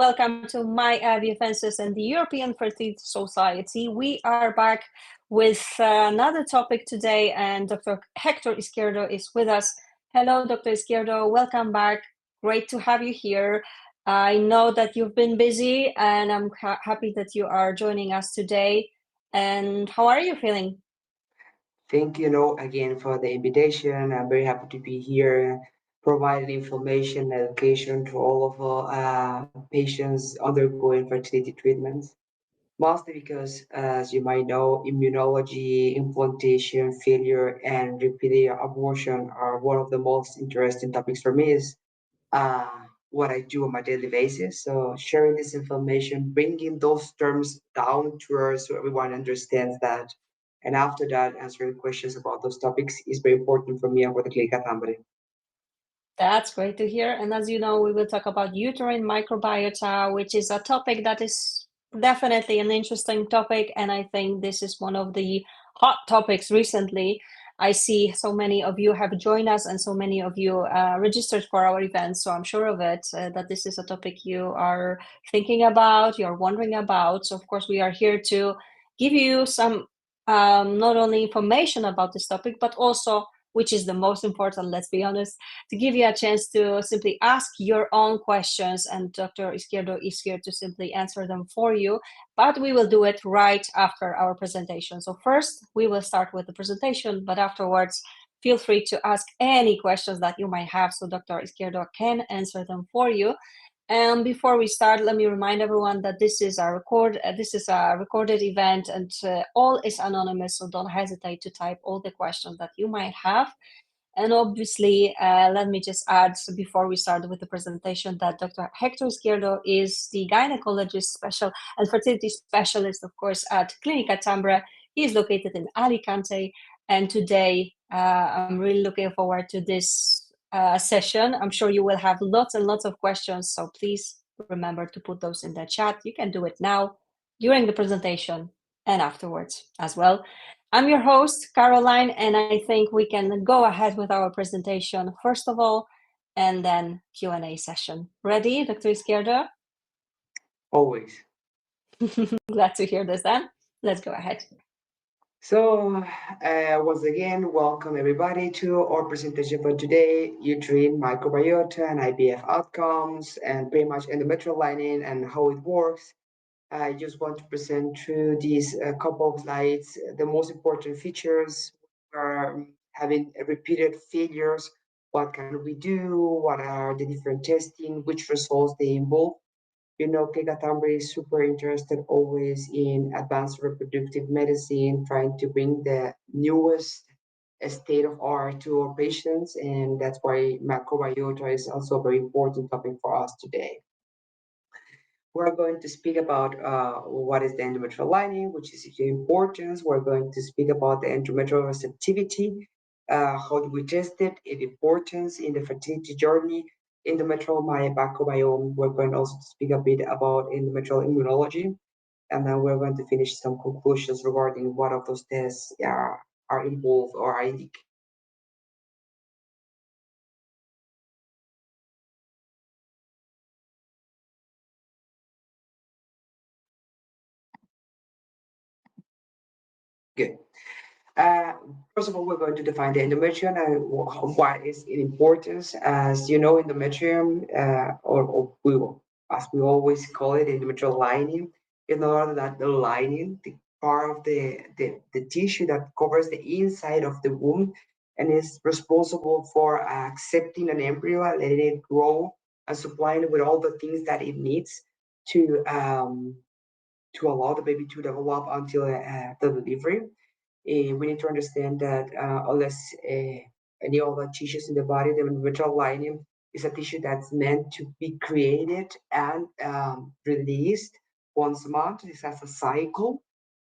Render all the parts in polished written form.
Welcome to my IVF and the European Fertility Society. We are back with another topic today, and Dr. Héctor Izquierdo is with us. Hello, Dr. Izquierdo. Welcome back. Great to have you here. I know that you've been busy, and I'm happy that you are joining us today. And how are you feeling? Thank you, again for the invitation. I'm very happy to be here, providing information and education to all of our patients undergoing fertility treatments. Mostly because, as you might know, immunology, implantation, failure, and repeated abortion are one of the most interesting topics for me. Is uh, what I do on my daily basis. So sharing this information, bringing those terms down to earth so everyone understands that. And after that, answering questions about those topics is very important for me and for the Clínica Tambre. That's great to hear. And as you know, we will talk about uterine microbiota, which is a topic that is definitely an interesting topic. And I think this is one of the hot topics recently. I see so many of you have joined us and so many of you registered for our event. So I'm sure of it, that this is a topic you are thinking about, you're wondering about. So of course, we are here to give you some not only information about this topic, but also, which is the most important, let's be honest, to give you a chance to simply ask your own questions, and Dr. Izquierdo is here to simply answer them for you, but we will do it right after our presentation. So first, we will start with the presentation, but afterwards, feel free to ask any questions that you might have so Dr. Izquierdo can answer them for you. And before we start, let me remind everyone that this is a recorded event, and all is anonymous, so don't hesitate to type all the questions that you might have. And obviously, let me just add before we start with the presentation that Dr. Héctor Izquierdo is the gynecologist and fertility specialist, of course, at Clínica Tambre. He is located in Alicante. And today, I'm really looking forward to this session. I'm sure you will have lots and lots of questions. So please remember to put those in the chat. You can do it now, during the presentation, and afterwards as well. I'm your host, Caroline, and I think we can go ahead with our presentation first of all, and then Q&A session. Ready, Dr. Izquierdo? Always. Glad to hear this then. Let's go ahead. So, once again, welcome everybody to our presentation for today, uterine microbiota and IVF outcomes, and pretty much endometrial lining and how it works. I just want to present through these couple of slides the most important features. Are having repeated failures. What can we do? What are the different testing? Which results they involve? Clínica Tambre is super interested always in advanced reproductive medicine, trying to bring the newest state of art to our patients, and that's why microbiota is also a very important topic for us today. We're going to speak about what is the endometrial lining, which is its importance. We're going to speak about the endometrial receptivity, how do we test it, its importance in the fertility journey, endometrial microbiome. We're going also to speak a bit about endometrial immunology, and then we're going to finish some conclusions regarding what of those tests are involved or are indicated. Good. First of all, we're going to define the endometrium and what is its importance. As you know, endometrium, as we always call it, endometrial lining, in order that the lining, the part of the tissue that covers the inside of the womb and is responsible for accepting an embryo, letting it grow, and supplying it with all the things that it needs to allow the baby to develop until the delivery. We need to understand that unless any other tissues in the body, the endometrial lining is a tissue that's meant to be created and released once a month. This has a cycle,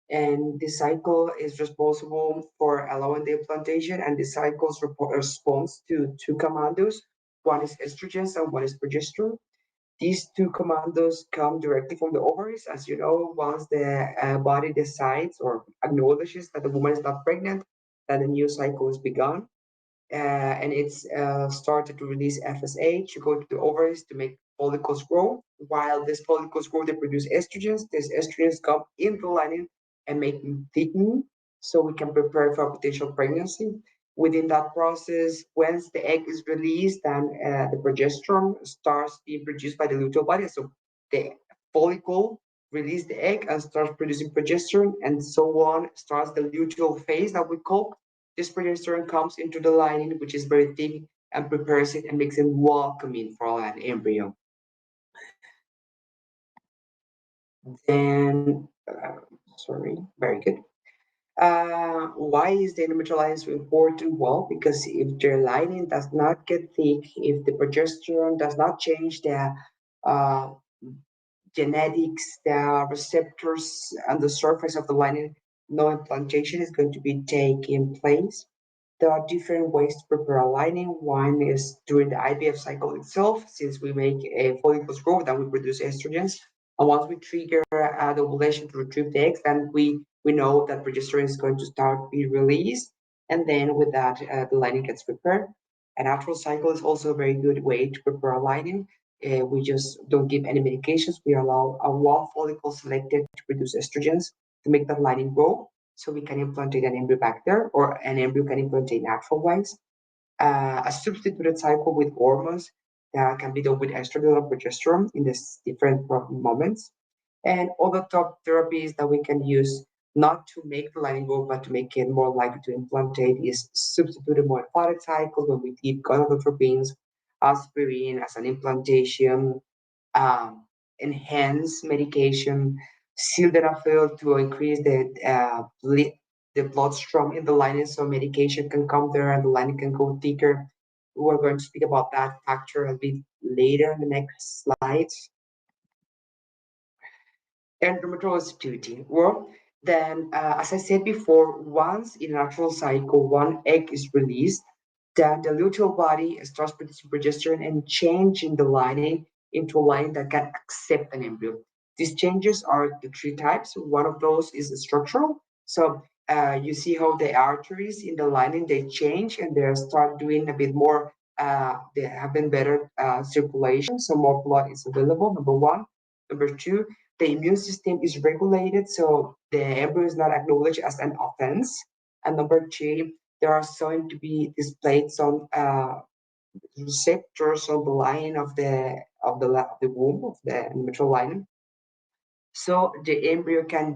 and this cycle is responsible for allowing the implantation, and the cycles responds to two commandos. One is estrogens and one is progesterone. These two commandos come directly from the ovaries. As you know, once the body decides or acknowledges that the woman is not pregnant, that a new cycle is begun. And it's started to release FSH to go to the ovaries to make follicles grow. While these follicles grow, they produce estrogens. These estrogens come in the lining and make them thicken so we can prepare for a potential pregnancy. Within that process, once the egg is released, then the progesterone starts being produced by the luteal body. So the follicle release the egg and starts producing progesterone, and so on starts the luteal phase that we call. This progesterone comes into the lining, which is very thick, and prepares it and makes it welcoming for an embryo. Then, sorry, very good. Why is the endometrial lining so important? Well, because if the lining does not get thick, if the progesterone does not change the uh, genetics, the receptors on the surface of the lining, no implantation is going to be taking place. There are different ways to prepare a lining. One is during the IVF cycle itself, since we make a follicles grow, then we produce estrogens. And once we trigger the ovulation to retrieve the eggs, then we know that progesterone is going to start be released. And then with that, the lining gets prepared. A natural cycle is also a very good way to prepare a lining. We just don't give any medications. We allow a one follicle selected to produce estrogens to make that lining grow so we can implantate an embryo back there, or an embryo can implantate natural wise. A substituted cycle with hormones that can be done with estrogen or progesterone in these different moments. And other top therapies that we can use not to make the lining grow, but to make it more likely to implantate is substituted morphotic cycles when we give gonadotropins, aspirin as an implantation, um, enhance medication, sildenafil to increase the bloodstream in the lining so medication can come there and the lining can go thicker. We're going to speak about that factor a bit later in the next slides. Endometrial receptivity. Well, then, as I said before, once in a natural cycle, one egg is released, then the luteal body starts producing progesterone and changing the lining into a lining that can accept an embryo. These changes are the three types. One of those is structural. So you see how the arteries in the lining they change and they start doing a bit more. They have been better circulation, so more blood is available. Number one. Number two, the immune system is regulated, so the embryo is not acknowledged as an offense. And number three, there are going to be displayed some receptors on the line of the womb of the endometrial lining, so the embryo can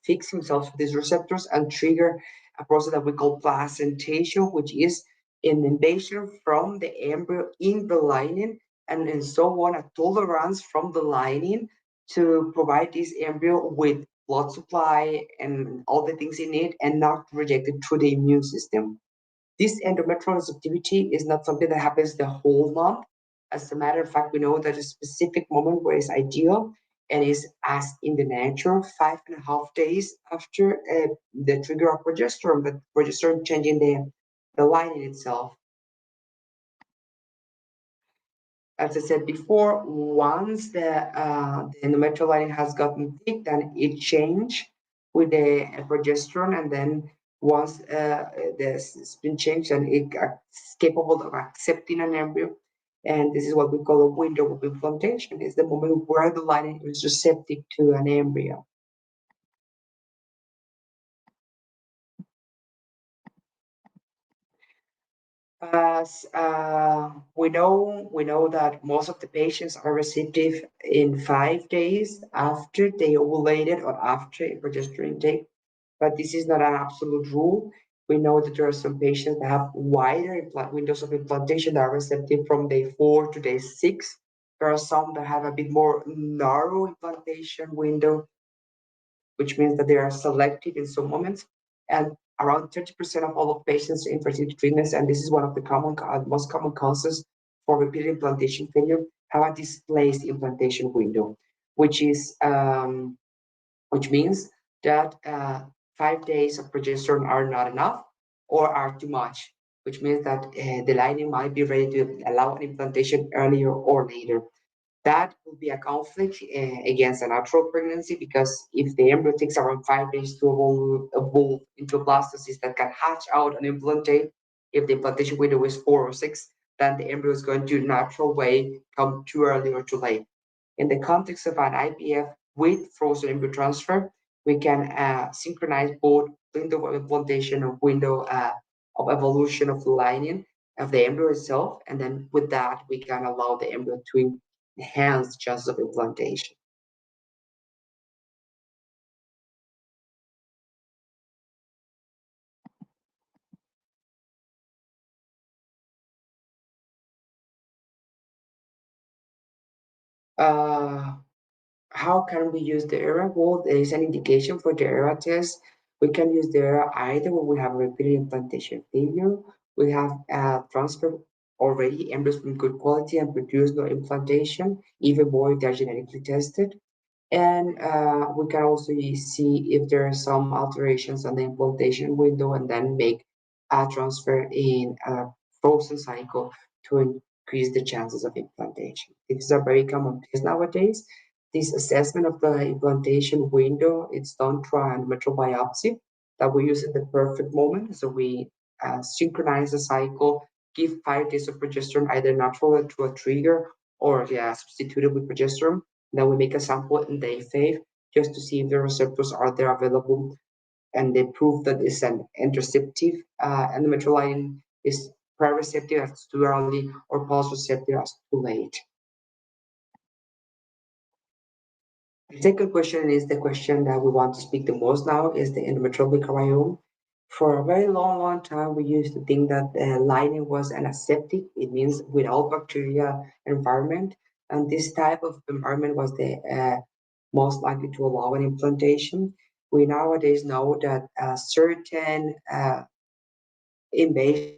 fix himself to these receptors and trigger a process that we call placentation, which is an invasion from the embryo in the lining, and so on, a tolerance from the lining to provide this embryo with blood supply and all the things in it and not rejected through the immune system. This endometrial receptivity is not something that happens the whole month. As a matter of fact, we know that a specific moment where it's ideal and is as in the nature 5.5 days after the trigger of progesterone, but progesterone changing the lining itself. As I said before, once the endometrial lining has gotten thick, then it change with the progesterone, and then once this has been changed, and it's capable of accepting an embryo, and this is what we call a window of implantation. Is the moment where the lining is receptive to an embryo. As we know that most of the patients are receptive in 5 days after they ovulated or after a progesterone intake, but this is not an absolute rule. We know that there are some patients that have wider windows of implantation that are receptive from day 4 to day 6. There are some that have a bit more narrow implantation window, which means that they are selected in some moments. And around 30% of all of patients in fertility treatments, and this is one of the most common causes for repeated implantation failure, have a displaced implantation window, which is which means that 5 days of progesterone are not enough or are too much, which means that the lining might be ready to allow an implantation earlier or later. That will be a conflict against a natural pregnancy, because if the embryo takes around 5 days to evolve into a blastocyst that can hatch out and implantate, if the implantation window is 4 or 6, then the embryo is going to natural way come too early or too late. In the context of an IVF with frozen embryo transfer, we can synchronize both window of implantation and window of evolution of the lining of the embryo itself, and then with that we can allow the embryo to enhance chances of implantation. Uh, how can we use the ERA? Well, there is an indication for the ERA test. We can use the ERA either when we have a repeated implantation failure, we have transferred already embryos from good quality and produce no implantation, even more if they're genetically tested. And we can also see if there are some alterations on the implantation window and then make a transfer in a frozen cycle to increase the chances of implantation. This is a very common test nowadays. This assessment of the implantation window, it's done through a endometrial biopsy that we use at the perfect moment. So we synchronize the cycle, give 5 days of progesterone, either natural through a trigger or substituted with progesterone. Then we make a sample in day 5 just to see if the receptors are there available, and they prove that it's an interceptive endometrial lining is pre-receptive as too early or post-receptive as too late. The second question is the question that we want to speak the most now is the endometrial microbiome. For a very long time, we used to think that lining was an aseptic, it means without bacteria environment. And this type of environment was the most likely to allow an implantation. We nowadays know that certain invasion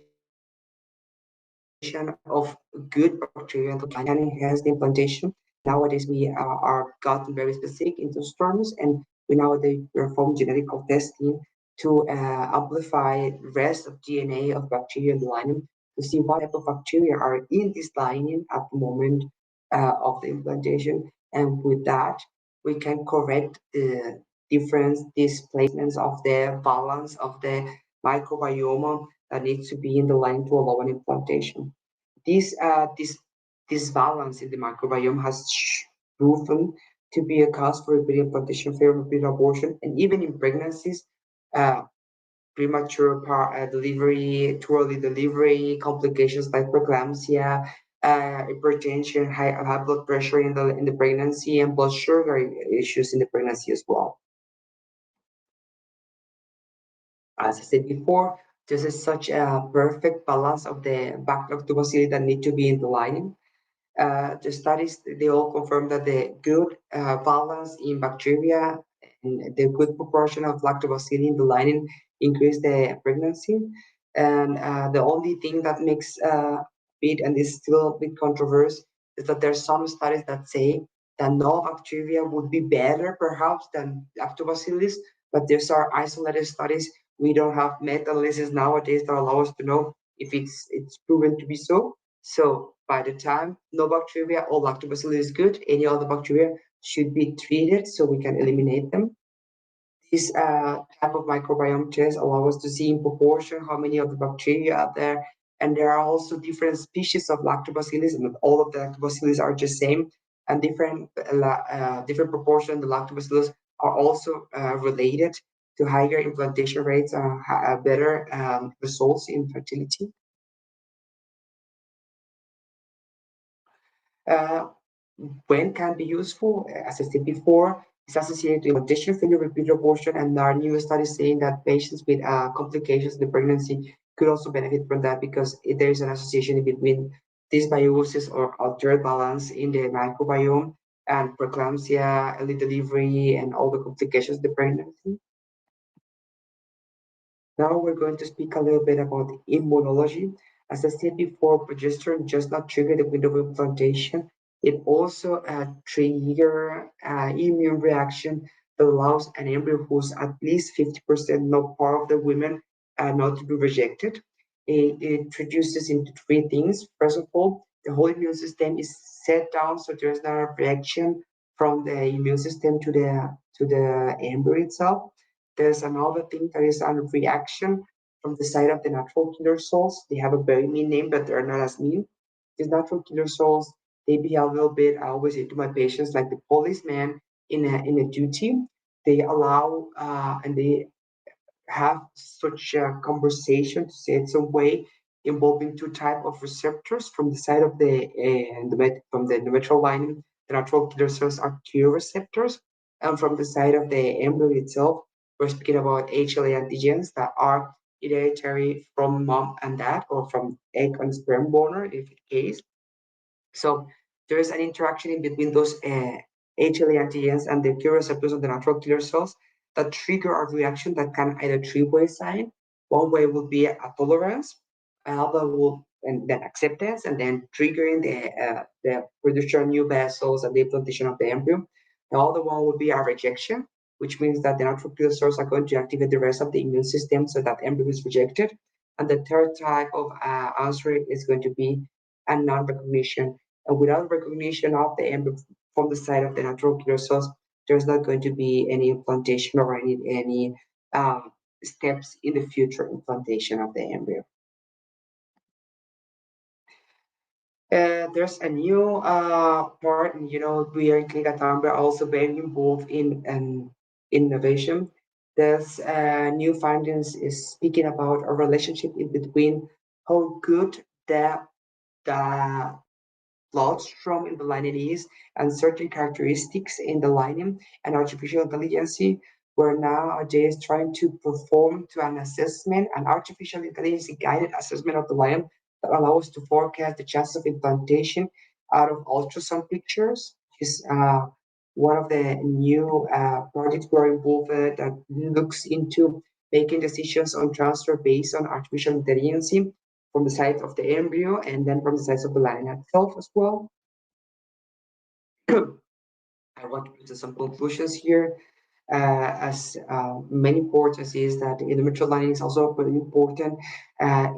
of good bacteria can enhance the implantation. Nowadays, we are gotten very specific into terms, and we nowadays perform genetic testing to amplify rest of DNA of bacteria in the lining to see what type of bacteria are in this lining at the moment of the implantation. And with that, we can correct the different displacements of the balance of the microbiome that needs to be in the line to allow an implantation. This balance in the microbiome has proven to be a cause for repeated implantation failure, repeated abortion, and even in pregnancies, uh, premature delivery, too early delivery, complications like preeclampsia, hypertension, high blood pressure in the pregnancy, and blood sugar issues in the pregnancy as well. As I said before, this is such a perfect balance of the backlog lactobacilli that need to be in the lining. The studies, they all confirm that the good balance in bacteria and the good proportion of lactobacilli in the lining increase the pregnancy. And the only thing that makes bit, and is still a bit controversial, is that there's some studies that say that no bacteria would be better perhaps than lactobacillus, but these are isolated studies. We don't have meta-analysis nowadays that allow us to know if it's proven to be so. So by the time no bacteria or lactobacillus is good, any other bacteria should be treated so we can eliminate them. This type of microbiome test allow us to see in proportion how many of the bacteria are there. And there are also different species of lactobacillus, and all of the lactobacillus are just same, and different proportion of the lactobacillus are also related to higher implantation rates and better results in fertility. Uh, when can be useful? As I said before, it's associated with implantation failure, repeat abortion, and there are new studies saying that patients with complications in the pregnancy could also benefit from that because there is an association between dysbiosis or altered balance in the microbiome and preeclampsia, early delivery, and all the complications of the pregnancy. Now we're going to speak a little bit about immunology. As I said before, progesterone does not trigger the window of implantation. It also triggers immune reaction that allows an embryo who's at least 50% not part of the women not to be rejected. It introduces into three things. First of all, the whole immune system is set down, so there's not a reaction from the immune system to the embryo itself. There's another thing that is a reaction from the side of the natural killer cells. They have a very mean name, but they're not as mean. These natural killer cells, they behave a little bit. I always say to my patients, like the policeman in a duty. They allow and they have such a conversation, to say it some way, involving two type of receptors from the side of from the endometrial lining. The natural killer cells are Q receptors, and from the side of the embryo itself, we're speaking about HLA antigens that are hereditary from mom and dad, or from egg and sperm donor, if it case. So there is an interaction in between those HLA antigens and the Q receptors of the natural killer cells that trigger a reaction that can either three-way sign. One way will be a tolerance, another will and then acceptance, and then triggering the production of new vessels and the implantation of the embryo. The other one would be a rejection, which means that the natural killer cells are going to activate the rest of the immune system so that embryo is rejected. And the third type of answer is going to be a non-recognition, and without recognition of the embryo from the side of the natural killer cells, there's not going to be any implantation or any steps in the future implantation of the embryo. There's a new part, and we are in Clínica Tambre also very involved in innovation. There's new findings is speaking about a relationship in between how good the bloodstream in the lining is, and certain characteristics in the lining, and artificial intelligence. We're nowadays trying to perform to an assessment, an artificial intelligence guided assessment of the lining that allows us to forecast the chances of implantation out of ultrasound pictures. Is one of the new projects we're involved in that looks into making decisions on transfer based on artificial intelligence from the side of the embryo and then from the side of the line itself as well. I want to put some conclusions here. As many importance is that the endometrial lining is also very important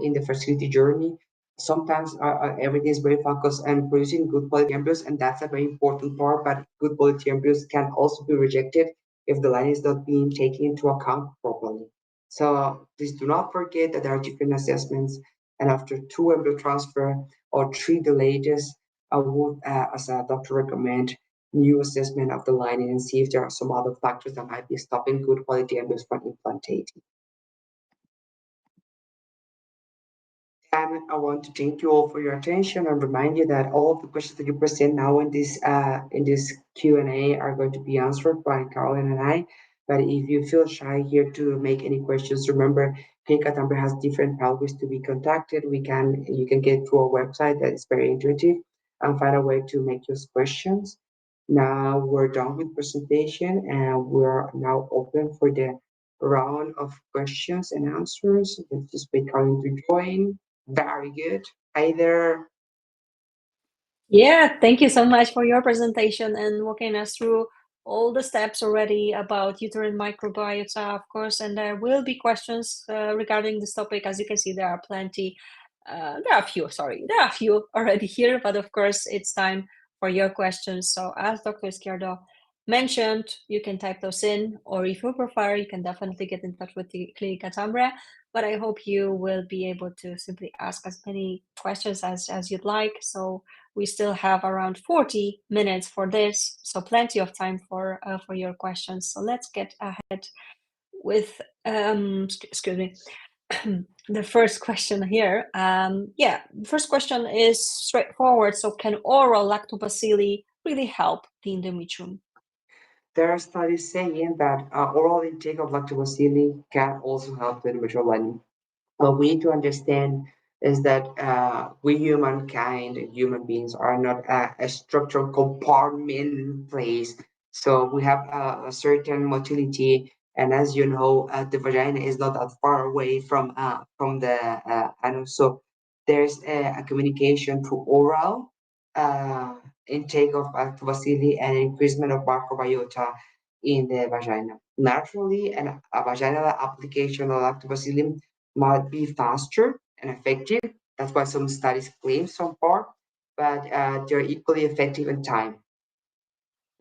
in the fertility journey. Sometimes everything is very focused on producing good quality embryos, and that's a very important part. But good quality embryos can also be rejected if the lining is not being taken into account properly. So please do not forget that there are different assessments, and after 2 embryo transfer or 3 the latest, I would, as a doctor, recommend new assessment of the lining and see if there are some other factors that might be stopping good quality embryos from implantating. And I want to thank you all for your attention and remind you that all of the questions that you present now in this Q&A are going to be answered by Caroline and I. But if you feel shy here to make any questions, remember Clínica Tambre has different pathways to be contacted. You can get to our website that is very intuitive and find a way to make your questions. Now we're done with presentation and we're now open for the round of questions and answers. Let's just wait Caroline to join. Very good. Hi there. Yeah, thank you so much for your presentation and walking us through all the steps already about uterine microbiota, of course. And there will be questions regarding this topic. As you can see, there are plenty. There are a few, sorry, there are a few already here, but of course, it's time for your questions. So as Dr. Izquierdo mentioned, you can type those in, or if you prefer, you can definitely get in touch with the Clínica Tambre. But I hope you will be able to simply ask as many questions as you'd like. So we still have around 40 minutes for this, so plenty of time for your questions. So let's get ahead with, excuse me, the first question here. Yeah, the first question is straightforward. So can oral lactobacilli really help the endometrium? There are studies saying that oral intake of lactobacilli can also help the endometrial lining. What we need to understand is that we humankind, human beings, are not a structural compartment in place. So we have a certain motility, and as you know, the vagina is not that far away from the anus. So there's a communication through oral uh, intake of lactobacilli and increasement of microbiota in the vagina. Naturally, and a vaginal application of lactobacillin might be faster and effective. That's what some studies claim so far, but they're equally effective in time.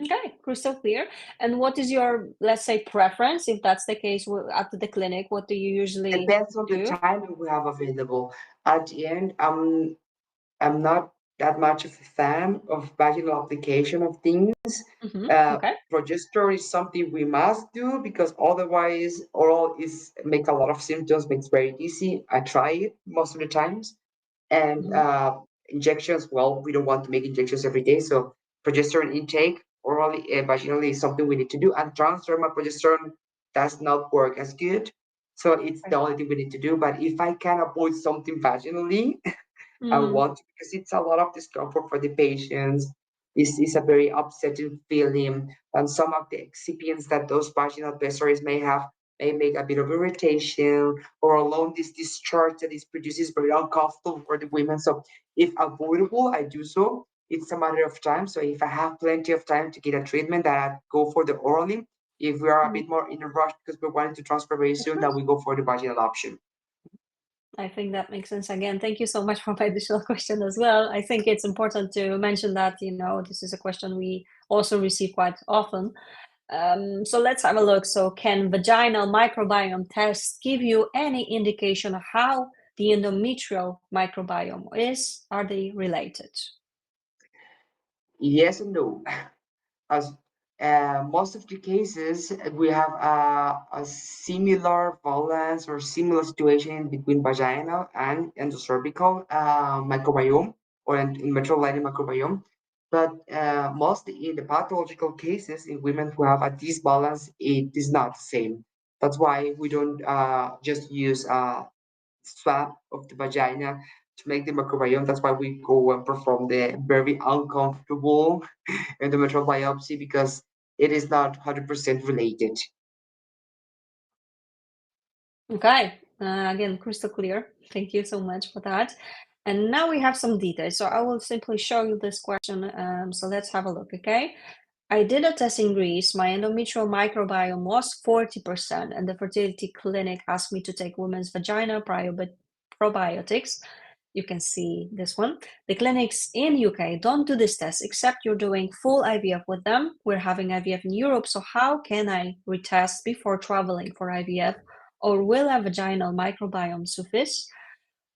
Okay, crystal clear. And what is your, let's say, preference? If that's the case at the clinic, what do you usually Depends on the do? time that we have available. At the end, I'm not that much of a fan of vaginal application of things. Okay. Progesterone is something we must do because otherwise oral is makes a lot of symptoms, makes very easy. I try it most of the times. And Hmm. injections, well, we don't want to make injections every day. So progesterone intake orally, vaginally is something we need to do. And transdermal progesterone does not work as good. So it's the Right. only thing we need to do. But if I can avoid something vaginally, I Mm, want to because it's a lot of discomfort for the patients. This is a very upsetting feeling, and some of the excipients that those vaginal pessaries may have may make a bit of irritation or alone this discharge that is produced is very uncomfortable for the women. So if avoidable, I do so. It's a matter of time. So if I have plenty of time to get a treatment, that I go for the orally. If we are a mm. bit more in a rush because we're wanting to transfer very Of soon, then course. we go for the vaginal option. I think that makes sense. Again, thank you so much for my additional question as well. I think it's important to mention that, this is a question we also receive quite often. So let's have a look. So can vaginal microbiome tests give you any indication of how the endometrial microbiome is? Are they related? Yes and no. As most of the cases, we have a similar valence or similar situation between vaginal and endocervical microbiome or endometrial lining microbiome. But mostly in the pathological cases, in women who have a disbalance, it is not the same. That's why we don't just use swab of the vagina to make the microbiome. That's why we go and perform the very uncomfortable endometrial biopsy because it is not 100% related. Okay, again, crystal clear. Thank you so much for that. And now we have some details. So I will simply show you this question. So let's have a look, okay? I did a test in Greece. My endometrial microbiome was 40%, and the fertility clinic asked me to take women's vagina probiotics. You can see this one. The clinics in UK don't do this test except you're doing full IVF with them. We're having IVF in Europe, so how can I retest before traveling for IVF? Or will a vaginal microbiome suffice?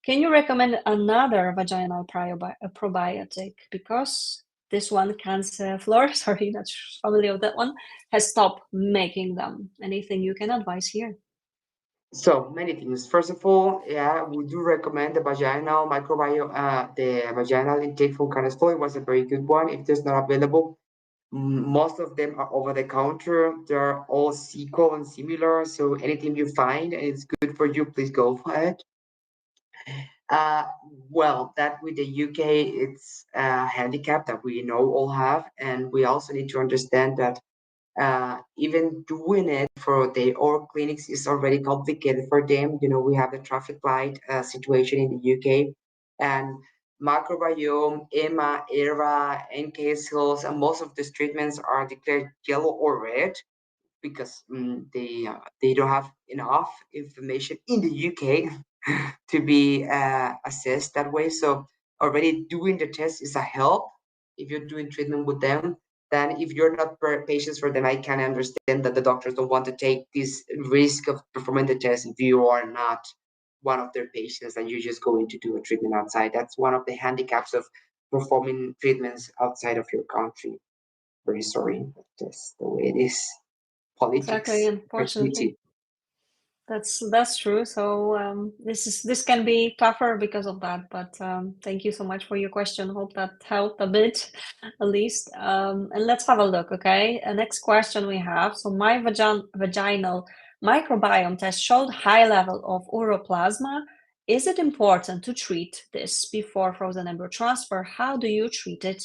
Can you recommend another vaginal probiotic? Because this one, Cancer Flora, sorry, not familiar with that one, has stopped making them. Anything you can advise here? So many things. First of all, yeah, we do recommend the vaginal microbiome. The vaginal intake from Canestol was a very good one. If there's not available, most of them are over the counter. They're all equal and similar. So anything you find and it's good for you, please go for it. Uh, well, that with the UK, it's a handicap that we know all have, and we also need to understand that even doing it for the or clinics is already complicated for them. You know, we have the traffic light situation in the UK, and microbiome, EMA, ERA, NK cells, and most of these treatments are declared yellow or red because they don't have enough information in the UK to be assessed that way. So already doing the test is a help if you're doing treatment with them. Then if you're not patients for them, I can understand that the doctors don't want to take this risk of performing the test if you are not one of their patients and you're just going to do a treatment outside. That's one of the handicaps of performing treatments outside of your country. Very sorry, but that's the way it is. Exactly, Politics, unfortunately. fertility. That's true. So this can be tougher because of that. But thank you so much for your question. Hope that helped a bit, at least. And let's have a look. Okay. Next question we have. So my vaginal microbiome test showed high level of uroplasma. Is it important to treat this before frozen embryo transfer? How do you treat it?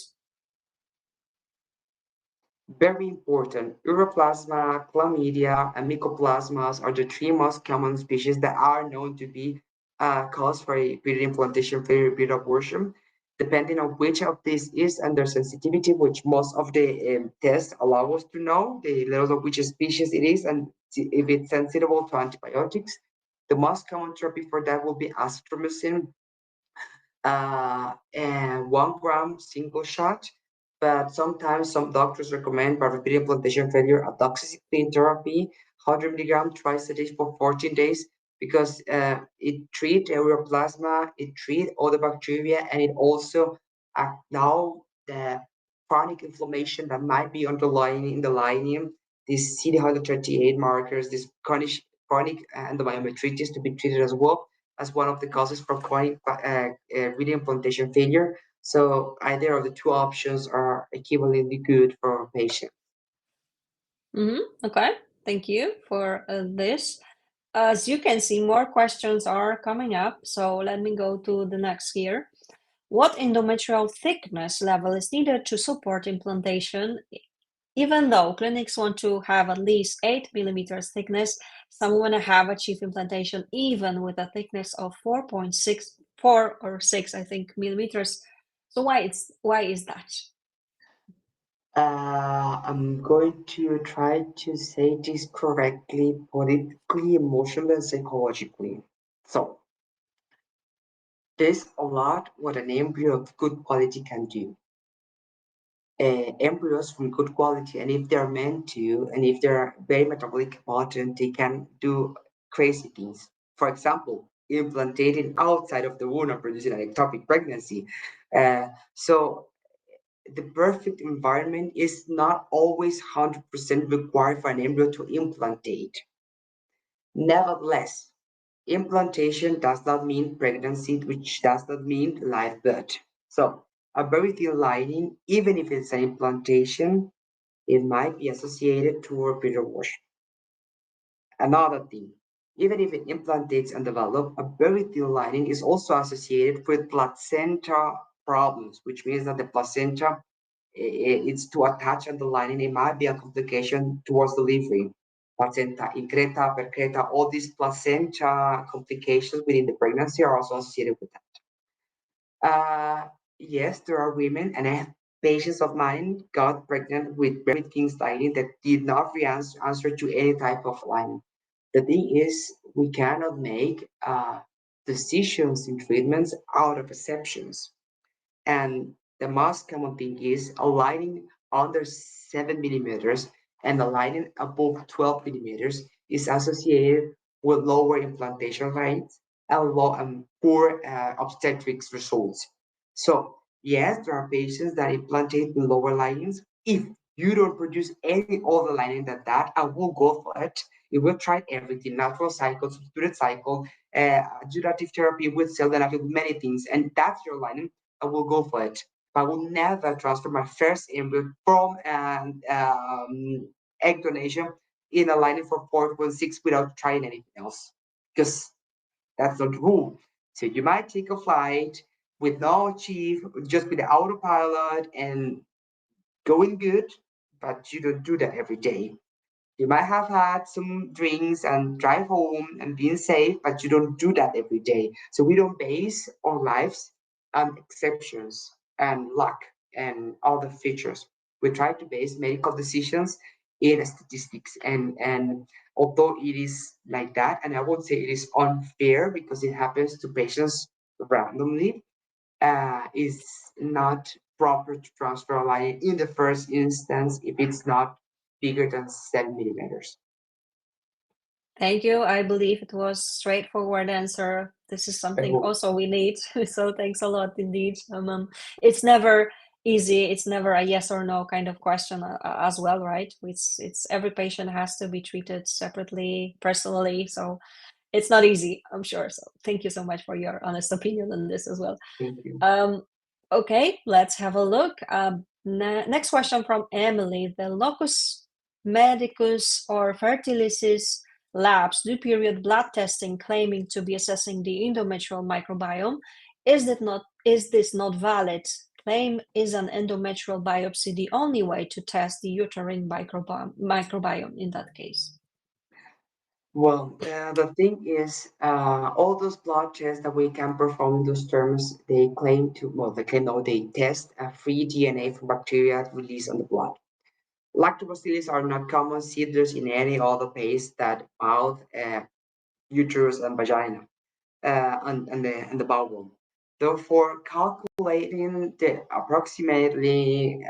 Very important. Uroplasma, chlamydia, and mycoplasmas are the three most common species that are known to be cause for a period implantation failure, period abortion. Depending on which of these is and their sensitivity, which most of the tests allow us to know, the levels of which species it is, and if it's sensitive to antibiotics. The most common therapy for that will be azithromycin, and 1 gram single shot. But sometimes some doctors recommend for repeat implantation failure a doxycycline therapy, 100 milligram twice a day for 14 days, because it treats uroplasma, it treats all the bacteria, and it also now the chronic inflammation that might be underlying in the lining, these CD138 markers, this chronic endomyometritis to be treated as well as one of the causes for chronic video implantation failure. So either of the two options are equivalently good for patients. Okay, thank you for this. As you can see, more questions are coming up. So let me go to the next here. What endometrial thickness level is needed to support implantation? Even though clinics want to have at least 8 millimeters thickness, some women have achieved implantation even with a thickness of 4.64 or 6, I think, millimeters. So why is that? I'm going to try to say this correctly, politically, emotionally, and psychologically. So there's a lot what an embryo of good quality can do. Embryos from good quality, and if they're meant to, and if they're very metabolically potent, they can do crazy things. For example, implantating outside of the womb and producing an ectopic pregnancy. So the perfect environment is not always 100% required for an embryo to implantate. Nevertheless, implantation does not mean pregnancy, which does not mean live birth. So a very thin lining, even if it's an implantation, it might be associated to a bitter wash. Another thing, even if it implantates and develops, a very thin lining is also associated with placenta problems, which means that the placenta it's to attach on the lining. It might be a complication towards delivery. Placenta increta, percreta, all these placenta complications within the pregnancy are also associated with that. Yes, there are women, and I have patients of mine got pregnant with very thin lining that did not answer to any type of lining. The thing is, we cannot make decisions in treatments out of perceptions. And the most common thing is aligning under 7 millimeters and aligning above 12 millimeters is associated with lower implantation rates and low and poor obstetrics results. So yes, there are patients that implantate with lower linings. If you don't produce any other lining than that, I will go for it. We will try everything: natural cycle, substituted cycle, adjuvative therapy with cell therapy, with many things, and that's your lining. I will go for it. But I will never transfer my first embryo from an egg donation in a lining for 4.6 without trying anything else, because that's not the rule. So you might take a flight with no chief, just with the autopilot and going good, but you don't do that every day. You might have had some drinks and drive home and being safe, but you don't do that every day. So we don't base our lives on exceptions and luck and other features. We try to base medical decisions in statistics. And although it is like that, and I would say it is unfair because it happens to patients randomly, is not proper to transfer a line in the first instance if it's not bigger than 7 millimeters. Thank you. I believe it was straightforward answer. This is something also we need. So thanks a lot indeed. It's never easy. It's never a yes or no kind of question as well, right? It's every patient has to be treated separately, personally. So it's not easy, I'm sure. So thank you so much for your honest opinion on this as well. Thank you. Okay, let's have a look. Next question from Emily. The Locus Medicus or Fertilicis labs do period blood testing claiming to be assessing the endometrial microbiome. Is this not valid? Claim is an endometrial biopsy the only way to test the uterine microbiome in that case? Well, the thing is, all those blood tests that we can perform in those terms, they claim to, well, they claim no, they test a free DNA from bacteria released on the blood. Lactobacillus are not common seeders in any other paste that mouth, uterus, and vagina, and the bowel. Therefore, calculating the approximately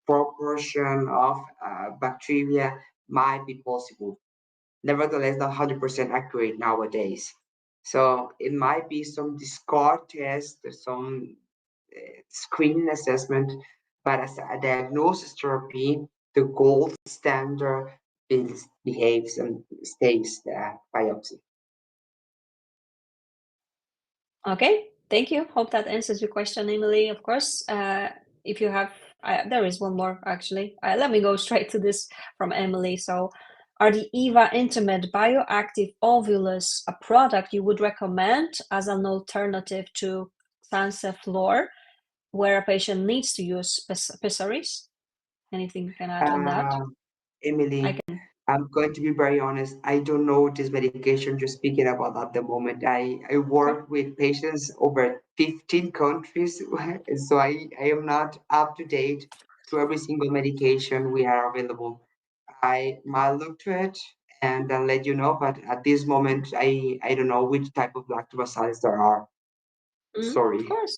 proportion of bacteria might be possible. Nevertheless, not 100% accurate nowadays. So it might be some discard test, some screening assessment, but as a diagnosis therapy, the gold standard behaves and stays the biopsy. Okay, thank you. Hope that answers your question, Emily. Of course, if you have, there is one more actually. Let me go straight to this from Emily. So, are the EVA Intimate Bioactive Ovulus a product you would recommend as an alternative to Sanseflor, where a patient needs to use pessaries? Anything you can add on that? I Emily, can. I'm going to be very honest. I don't know this medication you're speaking about at the moment. I Okay. work with patients over 15 countries, so I am not up to date to every single medication we are available. I might look to it and then let you know, but at this moment, I don't know which type of lactobacillus there are. Of Sorry. course.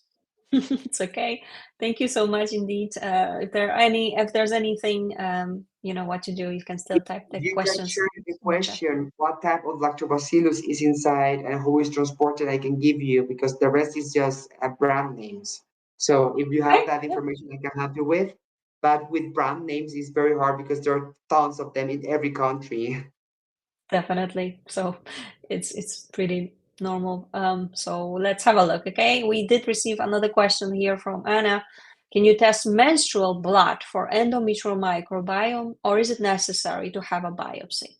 It's okay. Thank you so much indeed. If there's anything, you know what to do. You can still type the You can questions share the in the chat. question what type of lactobacillus is inside and who is transported. I can give you because the rest is just brand names. So if you have Okay. that Yeah, information, I can help you with. But with brand names, it's very hard because there are tons of them in every country. definitely. So it's pretty normal. So let's have a look. Okay. We did receive another question here from Anna. Can you test menstrual blood for endometrial microbiome, or is it necessary to have a biopsy?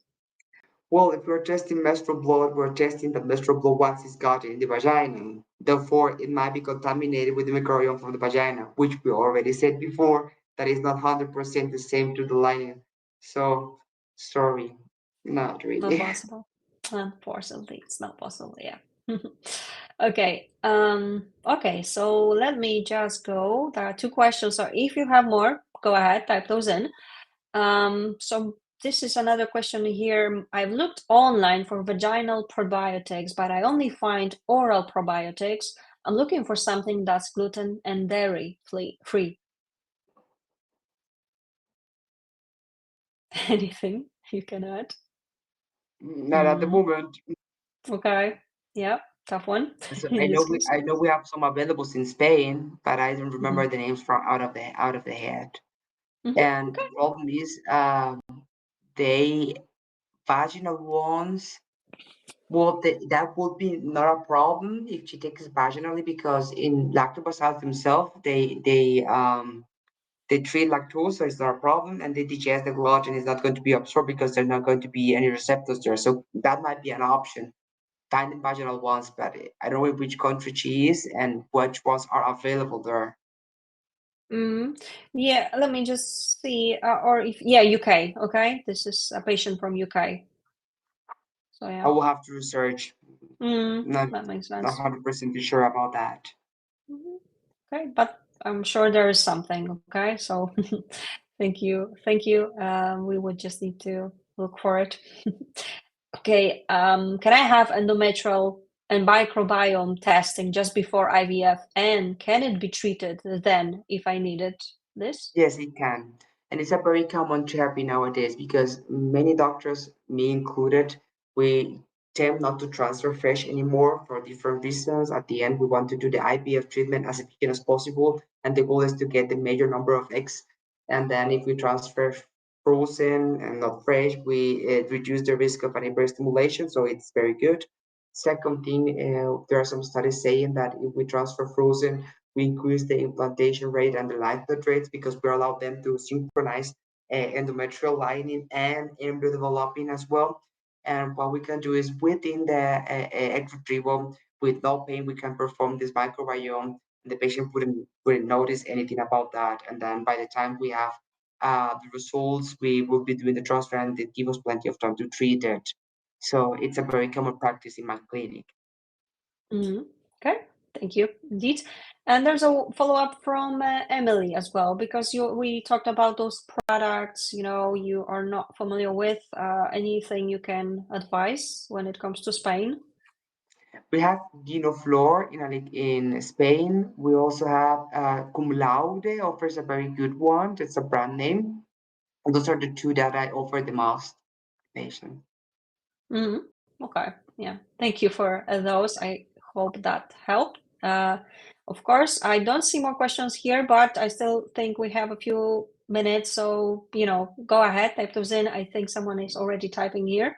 Well, if we're testing menstrual blood, we're testing the menstrual blood once it's gotten in the vagina. Therefore, it might be contaminated with the microbiome from the vagina, which we already said before that is not 100% the same to the lining. So, sorry, not Not really. possible. Unfortunately, it's not possible. Yeah. Okay. Okay. So let me just go. There are two questions. So if you have more, go ahead, type those in. So this is another question here. I've looked online for vaginal probiotics, but I only find oral probiotics. I'm looking for something that's gluten and dairy free. Anything you can add? Not at the Mm, moment. okay. Yeah. Tough one So in this case. I know we have some available in Spain, but I don't Mhm. remember the names from out of the head. And the Okay. problem is, they vaginal ones. Well, that would be not a problem if she takes it vaginally because in lactobacillus themselves, they treat lactose, so it's not a problem, and they digest the gluten is not going to be absorbed because there's not going to be any receptors there. So that might be an option. Finding vaginal ones, but I don't know which country she is and which ones are available there. Mm, yeah, let me just see. Or if, yeah, UK. Okay. This is a patient from UK. So, I yeah. will have to research. Not That makes not sense. 100% sure about that. Mhm. Okay. But I'm sure there is something. Okay. So, thank you. Thank you. We would just need to look for it. Okay. Can I have endometrial and microbiome testing just before IVF? And can it be treated then if I needed this? Yes, it can. And it's a very common therapy nowadays because many doctors, me included, we tend not to transfer fresh anymore for different reasons. At the end, we want to do the IVF treatment as efficient as possible. And the goal is to get the major number of eggs. And then if we transfer frozen and not fresh, we reduce the risk of an breast stimulation. So it's very good. Second thing, there are some studies saying that if we transfer frozen, we increase the implantation rate and the lifeblood rates because we allow them to synchronize endometrial lining and embryo developing as well. And what we can do is within the egg retrieval, with no pain, we can perform this microbiome. And the patient wouldn't notice anything about that. And then by the time we have the results, we will be doing the transfer and it gives us plenty of time to treat it. So it's a very common practice in my clinic. Mhm. Okay, thank you indeed. And there's a follow-up from Emily as well, because we talked about those products, you are not familiar with. Anything you can advise when it comes to Spain? We have Floor in Spain. We also have Cum Laude offers a very good one. That's a brand name. And those are the two that I offer the most patient. Okay, yeah. Thank you for those. I hope that helped. Of course, I don't see more questions here, but I still think we have a few minutes. So, go ahead, type those in. I think someone is already typing here.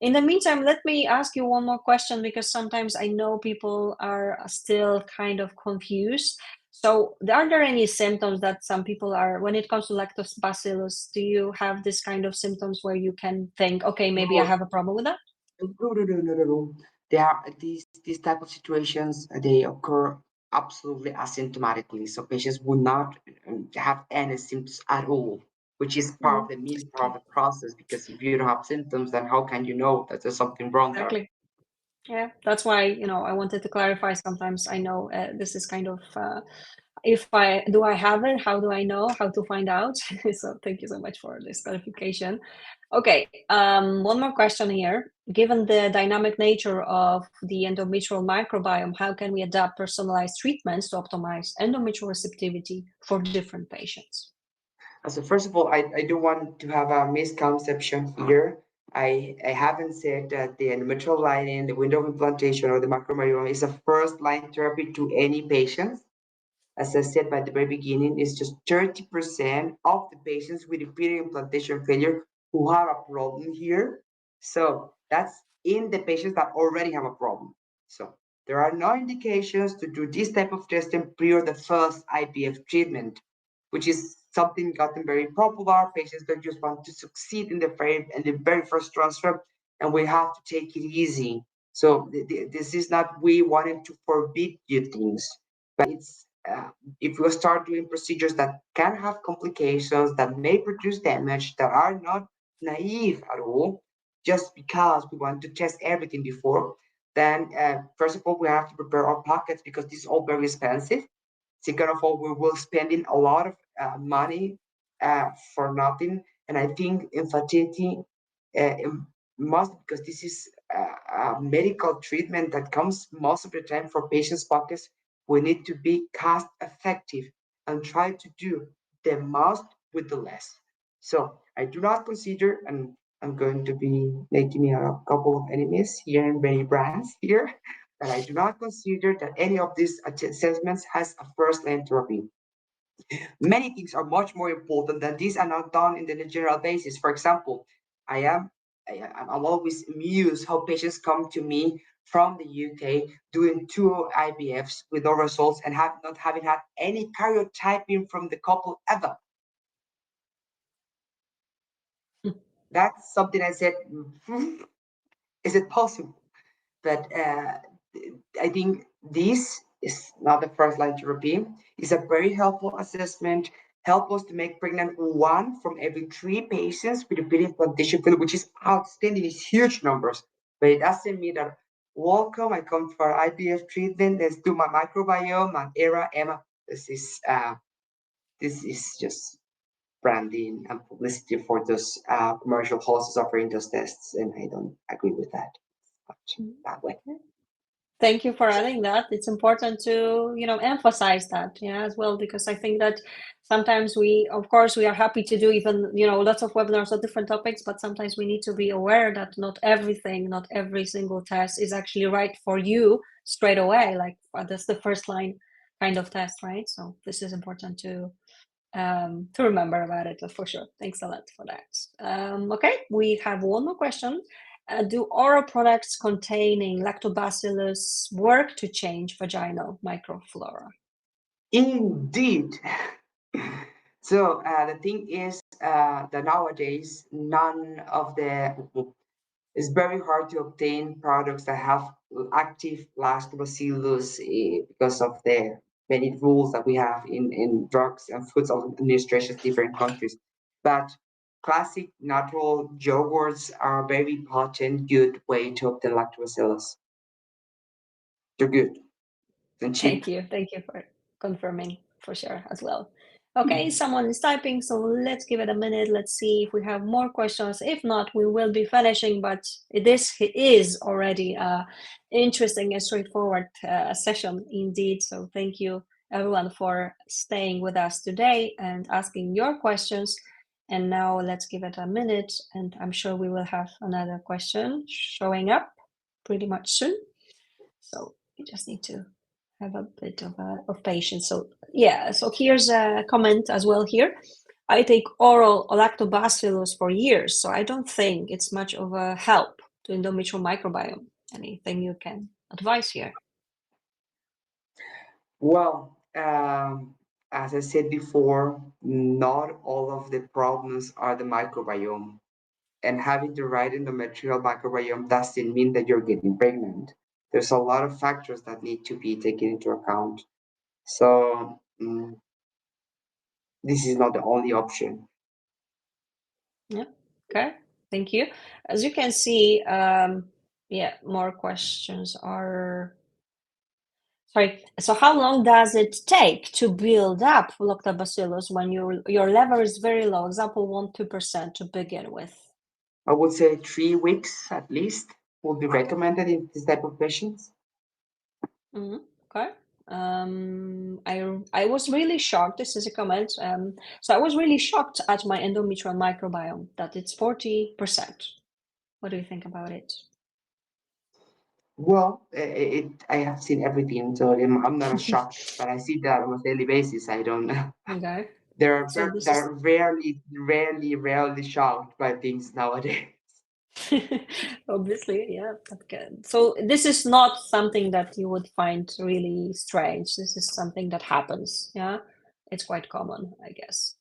In the meantime, let me ask you one more question because sometimes I know people are still kind of confused. So, are there any symptoms that some people are, when it comes to lactobacillus, do you have this kind of symptoms where you can think, okay, maybe I No, have a problem with that? no. There are these type of situations. They occur absolutely asymptomatically. So patients will not have any symptoms at all, which is part of Mm, the main part of the process. Because if you don't have symptoms, then how can you know that there's something wrong there? exactly. Yeah, that's why, I wanted to clarify. Sometimes I know this is kind of, if I have it, how do I know how to find out? So thank you so much for this clarification. Okay, one more question here. Given the dynamic nature of the endometrial microbiome, how can we adapt personalized treatments to optimize endometrial receptivity for different patients? So first of all, I do want to have a misconception here. I haven't said that the endometrial lining, the window of implantation, or the microbiome is a first line therapy to any patient. As I said by the very beginning, it's just 30% of the patients with repeated implantation failure who have a problem here. So that's in the patients that already have a problem. So there are no indications to do this type of testing prior the first IVF treatment, which is something gotten very popular. Patients don't just want to succeed in the very first transfer, and we have to take it easy. So this is not we wanting to forbid you things, but it's if we start doing procedures that can have complications that may produce damage that are not naive at all, just because we want to test everything before, then first of all we have to prepare our pockets because this is all very expensive. Second of all, we will spending a lot of money for nothing, and I think infertility uh, must, because this is a medical treatment that comes most of the time for patients' pockets. We need to be cost effective and try to do the most with the less. So I do not consider, and I'm going to be making me a couple of enemies here in many brands here, that I do not consider that any of these assessments has a first line therapy. Many things are much more important than these are not done in the general basis. For example, I am I'm always amused how patients come to me from the UK doing two IVFs with no results and have not having had any karyotyping from the couple ever. That's something I said, is it possible? But I think this is not the first line therapy. It's a very helpful assessment, help us to make pregnant one from every three patients with repeated implantation failure, which is outstanding. It's huge numbers, but it doesn't mean that welcome. I come for IVF treatment. Let's do my microbiome and era Emma. This is just branding and publicity for those commercial houses offering those tests, and I don't agree with that much that way. Thank you for adding that. It's important to, emphasize that, yeah, as well, because I think that sometimes of course, we are happy to do even, lots of webinars on different topics, but sometimes we need to be aware that not everything, not every single test is actually right for you straight away. Like that's the first line kind of test, right? So this is important to remember about it for sure. Thanks a lot for that. Okay, we have one more question. Do oral products containing lactobacillus work to change vaginal microflora? Indeed. So the thing is that nowadays none of the it's very hard to obtain products that have active lactobacillus because of the many rules that we have in drugs and foods administrations in different countries. But classic natural yogurts are a very potent, good way to obtain lactobacillus. They're good and cheap. Thank you for confirming for sure as well. Okay, someone is typing, so let's give it a minute. Let's see if we have more questions. If not, we will be finishing, but this is already a interesting and straightforward session indeed. So thank you everyone for staying with us today and asking your questions. And now let's give it a minute, and I'm sure we will have another question showing up pretty much soon. So we just need to have a bit of patience. So yeah, so here's a comment as well here. I take oral lactobacillus for years, so I don't think it's much of a help to endometrial microbiome. Anything you can advise here? Well, as I said before, not all of the problems are the microbiome. And having the right endometrial microbiome doesn't mean that you're getting pregnant. There's a lot of factors that need to be taken into account. So this is not the only option. Yeah. Okay. Thank you. As you can see, yeah, more questions are. Sorry. So how long does it take to build up lactobacillus when your level is very low? Example, 1-2% to begin with. I would say 3 weeks at least would be recommended in this type of patients. Okay. I was really shocked. This is a comment. So I was really shocked at my endometrial microbiome that it's 40%. What do you think about it? Well, I have seen everything, so I'm not shocked, but I see that on a daily basis. I don't. Okay. They're rarely shocked by things nowadays. Obviously, yeah. Okay. So this is not something that you would find really strange. This is something that happens. Yeah, it's quite common, I guess.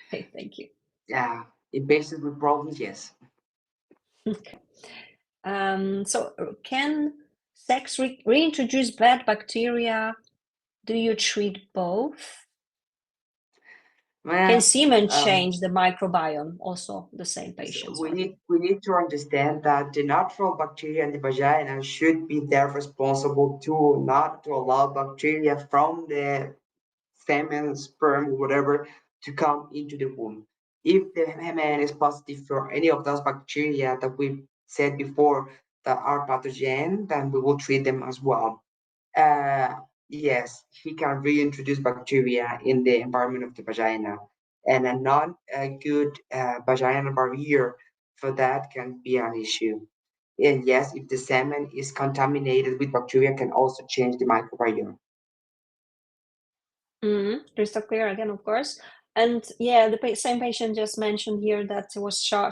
Okay, thank you. Yeah, in patients with problems, yes. Okay. So can sex reintroduce bad bacteria? Do you treat both? Can Well, semen change the microbiome? Also, the same so patient. we need to understand that the natural bacteria in the vagina should be there responsible to not to allow bacteria from the semen, sperm, whatever, to come into the womb. If the semen is positive for any of those bacteria that we said before that are pathogen, then we will treat them as well. Uh, yes, he can reintroduce bacteria in the environment of the vagina, and a not a good vaginal barrier for that can be an issue. And yes, if the semen is contaminated with bacteria, can also change the microbiome. Crystal clear again, of course. And yeah, the same patient just mentioned here that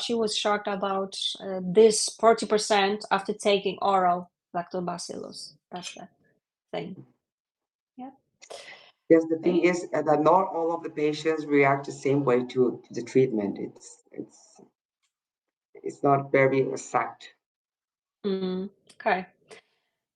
she was shocked about this 40% after taking oral lactobacillus. That's the thing. Yeah. Yes, the thing Okay. is that not all of the patients react the same way to the treatment. It's not very exact. Okay.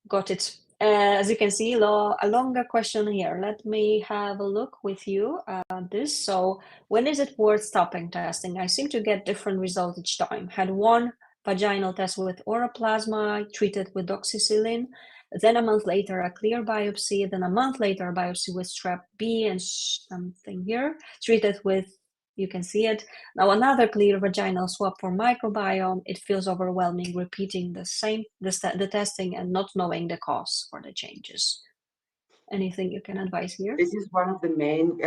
Got it. As you can see, a longer question here. Let me have a look with you at this. So, when is it worth stopping testing? I seem to get different results each time. Had one vaginal test with oral plasma treated with doxycycline, then a month later a clear biopsy, then a month later a biopsy with strep B and something here treated with, you can see it. Now another clear vaginal swab for microbiome. It feels overwhelming repeating the testing and not knowing the cause for the changes. Anything you can advise here? This is one of the main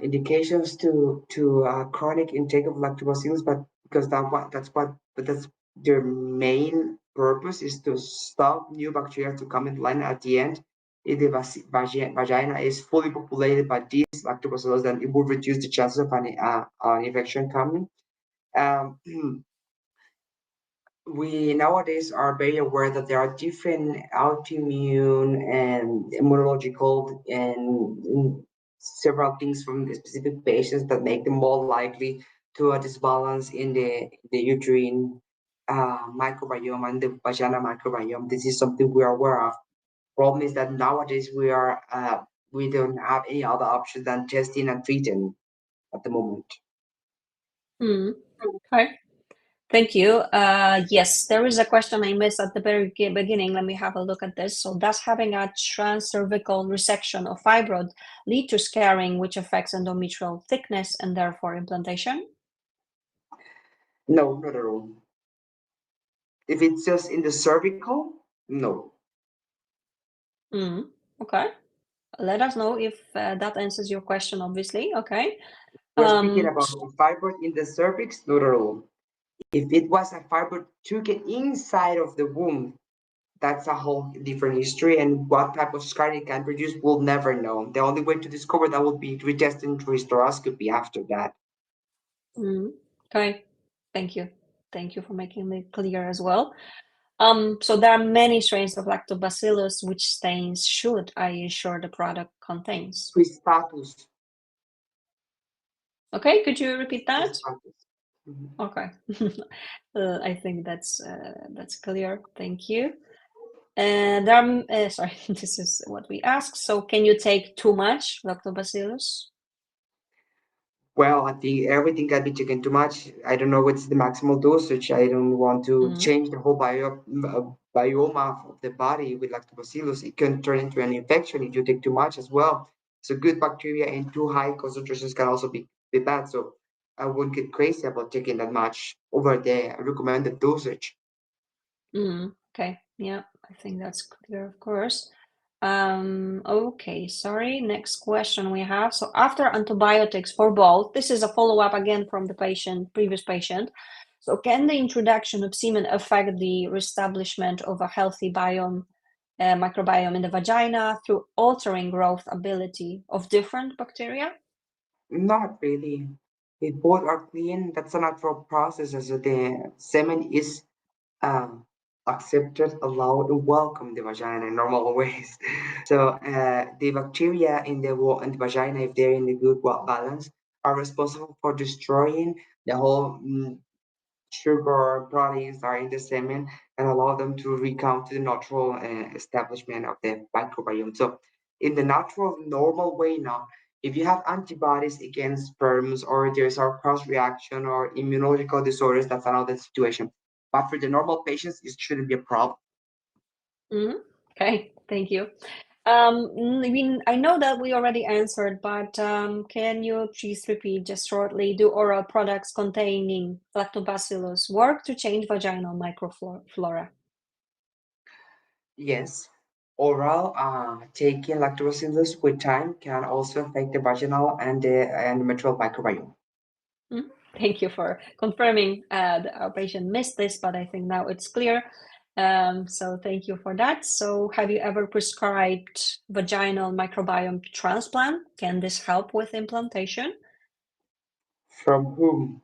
indications to chronic intake of lactobacillus, but because that's their main purpose is to stop new bacteria to come into line. At the end, if the vagina is fully populated by these lactobacillus, then it will reduce the chances of an infection coming. Um, we nowadays are very aware that there are different autoimmune and immunological and several things from the specific patients that make them more likely to a disbalance in the uterine microbiome and the vaginal microbiome. This is something we are aware of. Problem is that nowadays we don't have any other option than testing and treating at the moment. Okay. Thank you. Yes, there is a question I missed at the very beginning. Let me have a look at this. So, does having a transcervical resection of fibroid lead to scarring, which affects endometrial thickness and therefore implantation? No, not at all. If it's just in the cervical, no. Okay. Let us know if that answers your question, obviously. Okay. We're speaking about a fibroid in the cervix, not at all. If it was a fibroid taken inside of the womb, that's a whole different history. And what type of scar it can produce, we'll never know. The only way to discover that would be retesting through hysteroscopy after that. Okay, thank you. Thank you for making it clear as well. So there are many strains of lactobacillus. Which stains should I ensure the product contains? Status. Okay, could you repeat that? Status. Mhm. Okay. I think that's clear. Thank you. And sorry, this is what we asked. So can you take too much lactobacillus? Well, I think everything can be taken too much. I don't know what's the maximal dosage. I don't want to Mm-hmm. change the whole biome of the body with lactobacillus. It can turn into an infection if you take too much as well. So good bacteria in too high concentrations can also be bad. So I wouldn't get crazy about taking that much over the recommended dosage. Okay, yeah, I think that's clear, of course. Okay, sorry. Next question we have. So after antibiotics for both, this is a follow-up again from the previous patient. So can the introduction of semen affect the reestablishment of a healthy microbiome in the vagina through altering growth ability of different bacteria? Not really. If both are clean, that's a natural process as the semen is um, accepted, allowed, and welcome the vagina in normal ways. So the bacteria in the vagina, if they're in the good balance, are responsible for destroying the whole sugar proteins are in the semen and allow them to recount to the natural establishment of the microbiome. So, in the natural, normal way now, if you have antibodies against sperms or there's a cross reaction or immunological disorders, that's another situation. But for the normal patients, it shouldn't be a problem. Mm-hmm. Okay, thank you. I mean, I know that we already answered, but can you please repeat just shortly? Do oral products containing lactobacillus work to change vaginal microflora? Yes, oral taking lactobacillus with time can also affect the vaginal and the endometrial microbiome. Thank you for confirming that our patient missed this, but I think now it's clear. So thank you for that. So have you ever prescribed vaginal microbiome transplant? Can this help with implantation? From whom?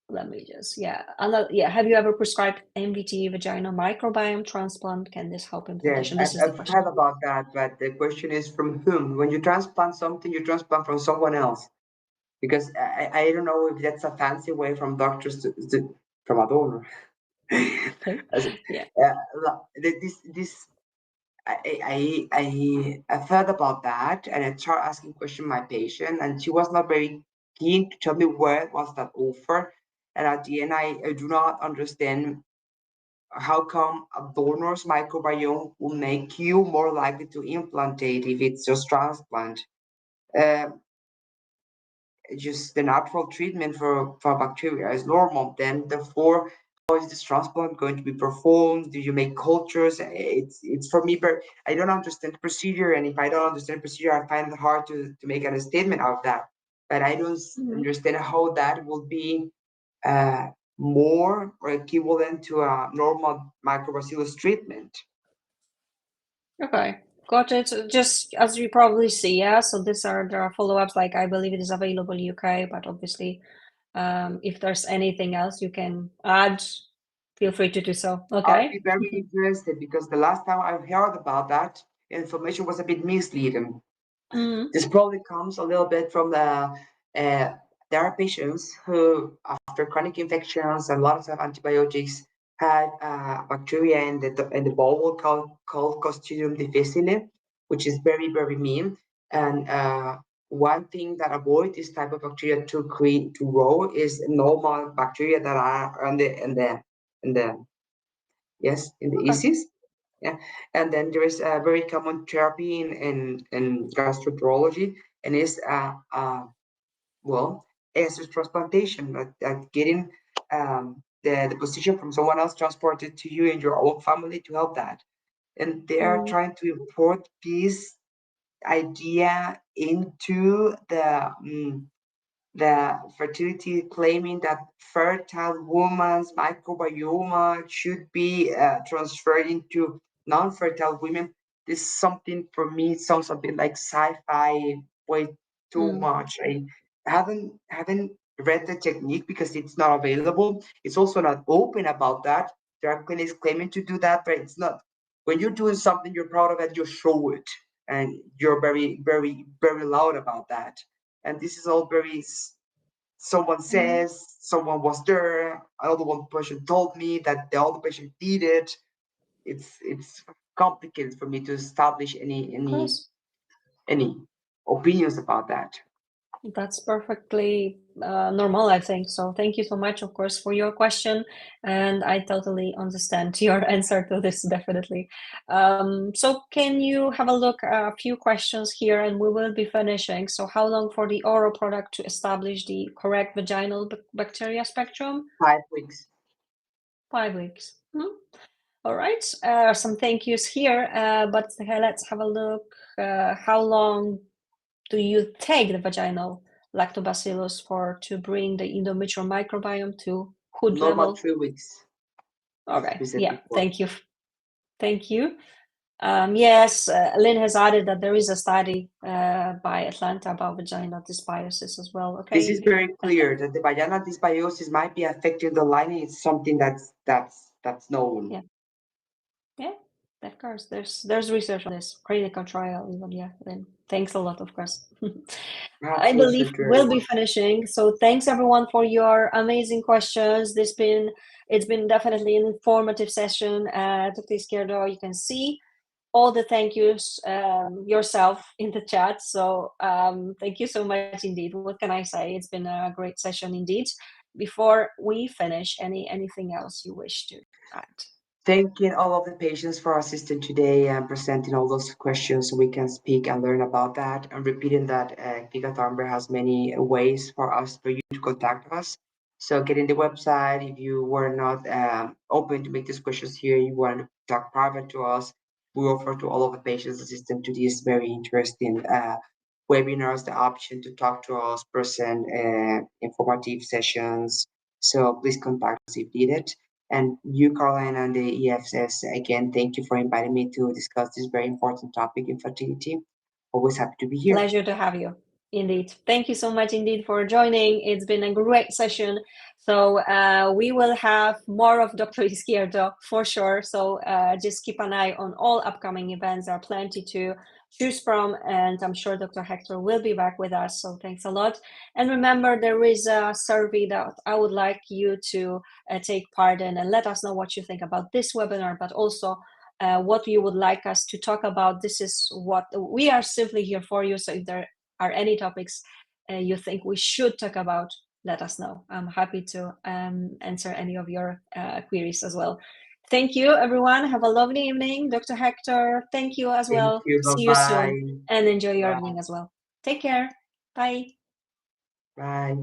Let me just, yeah. Have you ever prescribed MVT, vaginal microbiome transplant? Can this help Yes, implantation? This I've, is the I've heard question. about that, but the question is from whom? When you transplant something, you transplant from someone else. Because I don't know if that's a fancy way from doctors from a donor. Okay. As, Yeah. this I've heard about that, and I started asking question my patient, and she was not very keen to tell me where was that offer. And at the end, I do not understand how come a donor's microbiome will make you more likely to implantate if it's just transplant. Uh, just the natural treatment for bacteria is normal. Then, therefore, how is this transplant going to be performed? Do you make cultures? It's for me, but I don't understand the procedure, and if I don't understand the procedure, I find it hard to make a statement out of that. But I don't Mhm. understand how that will be uh, more or equivalent to a normal microbacillus treatment. Okay. Got it. Just as you probably see, yeah. So there are follow-ups. Like I believe it is available in UK, but obviously, if there's anything else you can add, feel free to do so. I'll be Okay. very interested because the last time I heard about that information was a bit misleading. Mm-hmm. This probably comes a little bit from there are patients who, after chronic infections and lots of antibiotics, had bacteria in the bowel called Clostridium difficile, which is very mean. And one thing that avoid this type of bacteria to grow is normal bacteria that are in the yes in the Okay. ECs. Yeah, and then there is a very common therapy in gastroenterology, and is well, is transplantation, getting the position from someone else transported to you and your own family to help that. And they are Mm-hmm. trying to import this idea into the fertility, claiming that fertile woman's microbiome should be transferred into non-fertile women, this is something for me sounds a bit like sci-fi, way too much. I haven't read the technique because it's not available. It's also not open about that. There are clinics claiming to do that, but it's not. When you're doing something you're proud of it, you show it, and you're very, very, very loud about that. And this is all very. Someone says, someone was there, another one person told me that the other patient did it. It's complicated for me to establish any Of course. any opinions about that. That's perfectly normal, I think. So thank you so much, of course, for your question. And I totally understand your answer to this, definitely. So can you have a look at a few questions here and we will be finishing. So how long for the oral product to establish the correct vaginal bacteria spectrum? 5 weeks. 5 weeks. All right. Some thank yous here, but let's have a look. How long do you take the vaginal lactobacillus for to bring the endometrial microbiome to hood Normal level? 3 weeks, as Okay, we said yeah, before. thank you. Thank you. Yes, Lynn has added that there is a study by Atlanta about vaginal dysbiosis as well. This is Okay. very clear that the vaginal dysbiosis might be affecting the lining. It's something that's known. Yeah, yeah, of course. There's research on this, clinical trial even. Yeah, Lynn. Thanks a lot, of course. I Absolutely believe to we'll be everyone. finishing. So thanks everyone for your amazing questions. It's been definitely an informative session. Dr. Izquierdo, you can see all the thank yous yourself in the chat. So thank you so much indeed. What can I say? It's been a great session indeed. Before we finish, anything else you wish to add? Thanking all of the patients for assisting today and presenting all those questions so we can speak and learn about that. And repeating that Clínica Tambre has many ways for you to contact us. So get in the website. If you were not open to make these questions here, you want to talk private to us, we offer to all of the patients assistant to these very interesting webinars the option to talk to us, present informative sessions. So please contact us if needed. And you, Caroline, and the EFS, again, thank you for inviting me to discuss this very important topic in fertility. Always happy to be here. Pleasure to have you. Indeed. Thank you so much indeed for joining. It's been a great session. So we will have more of Dr. Izquierdo for sure. So just keep an eye on all upcoming events. There are plenty to choose from. And I'm sure Dr. Hector will be back with us. So thanks a lot. And remember, there is a survey that I would like you to take part in and let us know what you think about this webinar, but also what you would like us to talk about. This is what we are simply here for you. So if there are any topics you think we should talk about, let us know. I'm happy to answer any of your queries as well. Thank you, everyone. Have a lovely evening. Dr. Hector, thank you as Thank well. you. See you Bye-bye. soon and enjoy your Bye. evening as well. Take care. Bye. Bye.